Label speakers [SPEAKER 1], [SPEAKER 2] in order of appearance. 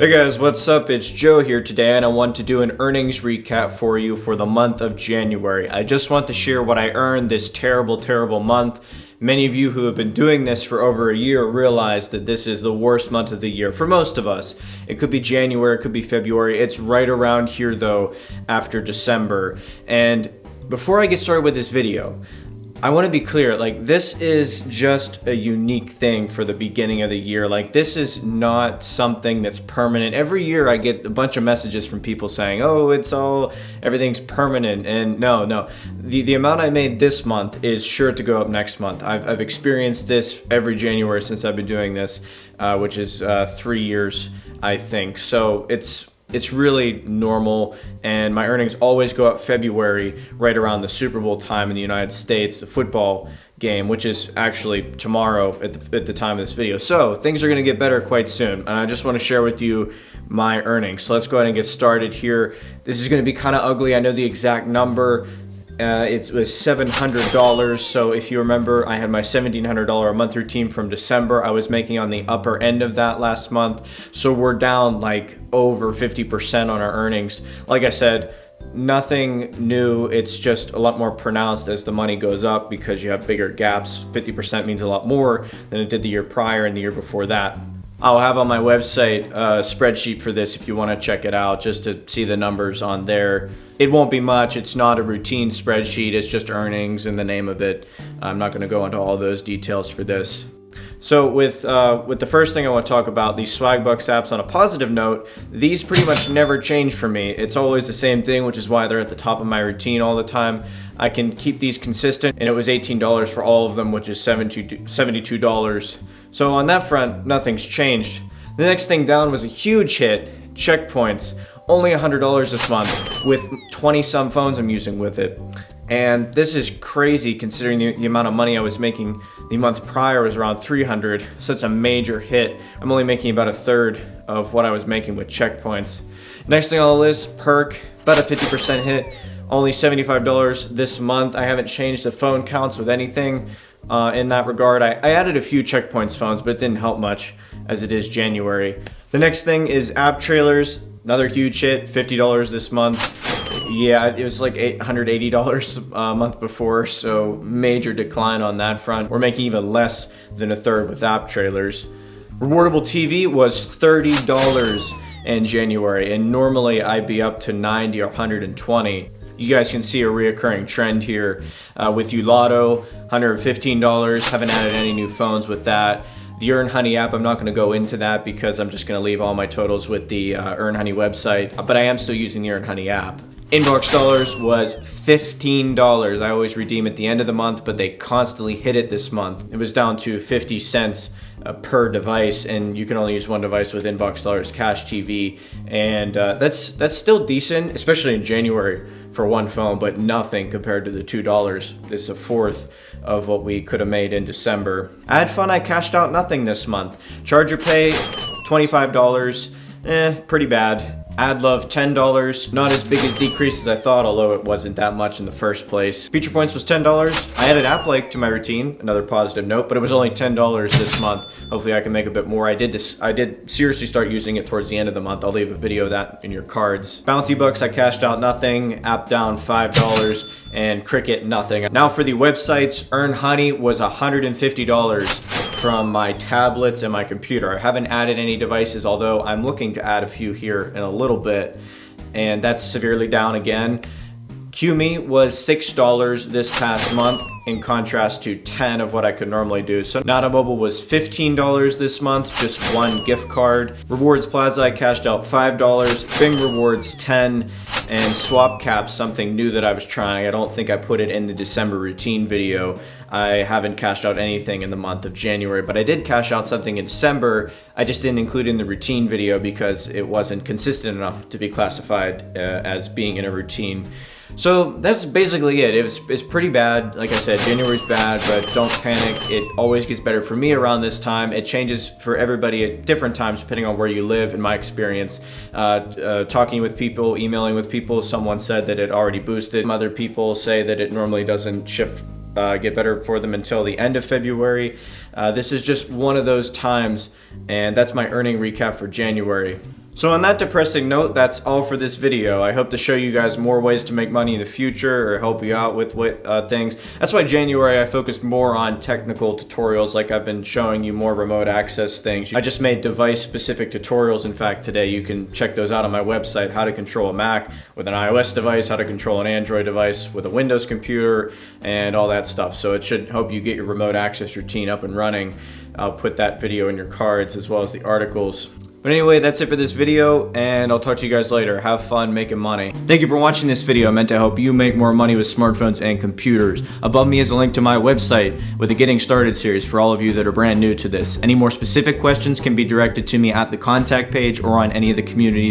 [SPEAKER 1] Hey guys, what's up? It's Joe here today, and I want to do an earnings recap for you for the month of January. I just want to share what I earned this terrible month. Many of you who have been doing this for over a year realize that this is the worst month of the year for most of us. It could be January, it could be February. It's right around here though after December. And before I get started with this video, I want to be clear, this is just a unique thing for the beginning of the year. This is not something that's permanent. Every year I get a bunch of messages from people saying, oh, everything's permanent. And no. The amount I made this month is sure to go up next month. I've experienced this every January since I've been doing this, which is 3 years, I think. So it's really normal, and my earnings always go up February, right around the Super Bowl time in the United States, the football game, which is actually tomorrow at the time of this video. So things are going to get better quite soon, and I just want to share with you my earnings. So let's go ahead and get started here. This is going to be kind of ugly. I know the exact number. It was $700. So if you remember, I had my $1,700 a month routine from December. I was making on the upper end of that last month. So we're down over 50% on our earnings. Like I said, nothing new. It's just a lot more pronounced as the money goes up because you have bigger gaps. 50% means a lot more than it did the year prior and the year before that. I'll have on my website a spreadsheet for this if you want to check it out, just to see the numbers on there. It won't be much. It's not a routine spreadsheet. It's just earnings and the name of it. I'm not going to go into all those details for this. So with the first thing I want to talk about, these Swagbucks apps, on a positive note, these pretty much never change for me. It's always the same thing, which is why they're at the top of my routine all the time. I can keep these consistent, and it was $18 for all of them, which is $72. So on that front, nothing's changed. The next thing down was a huge hit, checkpoints. Only $100 this month with 20-some phones I'm using with it. And this is crazy considering the amount of money I was making the month prior was around $300. So it's a major hit. I'm only making about a third of what I was making with checkpoints. Next thing on the list, perk, about a 50% hit. Only $75 this month. I haven't changed the phone counts with anything in that regard. I added a few checkpoints phones, but it didn't help much as it is January. The next thing is app trailers. Another huge hit, $50 this month. Yeah, it was like $880 a month before, so major decline on that front. We're making even less than a third with app trailers. Rewardable TV was $30 in January, and normally I'd be up to $90 or $120. You guys can see a reoccurring trend here with Lotto, $115. Haven't added any new phones with that. The Earn Honey app, I'm not going to go into that because I'm just going to leave all my totals with the Earn Honey website, but I am still using the Earn Honey app. Inbox dollars was $15. I always redeem at the end of the month, but they constantly hit it this month. It was down to 50 cents per device, and you can only use one device with Inbox dollars, Cash TV, and that's still decent, especially in January for one phone, but nothing compared to the $2. It's a fourth of what we could have made in December. I had fun. I cashed out nothing this month. Charger Pay, $25. Pretty bad. AdLove, $10. Not as big a decrease as I thought, although it wasn't that much in the first place. Feature Points was $10. I added App to my routine, another positive note, but it was only $10 this month. Hopefully I can make a bit more. I did seriously start using it towards the end of the month. I'll leave a video of that in your cards. Bounty Bucks, I cashed out nothing. App Down, $5. And Cricket, nothing. Now for the websites, Earn Honey was $150 from my tablets and my computer. I haven't added any devices, although I'm looking to add a few here in a little bit, and that's severely down again. QMe was $6 this past month, in contrast to 10 of what I could normally do. So Nada Mobile was $15 this month, just one gift card. Rewards Plaza, I cashed out $5. Bing Rewards, $10. And Swap Caps, something new that I was trying. I don't think I put it in the December routine video. I haven't cashed out anything in the month of January, but I did cash out something in December. I just didn't include it in the routine video because it wasn't consistent enough to be classified as being in a routine. So that's basically it. It's pretty bad. Like I said, January's bad, but don't panic. It always gets better for me around this time. It changes for everybody at different times depending on where you live, in my experience. Talking with people, emailing with people, someone said that it already boosted. Other people say that it normally doesn't get better for them until the end of February. This is just one of those times, and that's my earning recap for January. So on that depressing note, that's all for this video. I hope to show you guys more ways to make money in the future or help you out with things. That's why January I focused more on technical tutorials, like I've been showing you more remote access things. I just made device specific tutorials. In fact, today you can check those out on my website, how to control a Mac with an iOS device, how to control an Android device with a Windows computer, and all that stuff. So it should help you get your remote access routine up and running. I'll put that video in your cards as well as the articles. But anyway, that's it for this video, and I'll talk to you guys later. Have fun making money. Thank you for watching this video meant to help you make more money with smartphones and computers. Above me is a link to my website with a Getting Started series for all of you that are brand new to this. Any more specific questions can be directed to me at the contact page or on any of the communities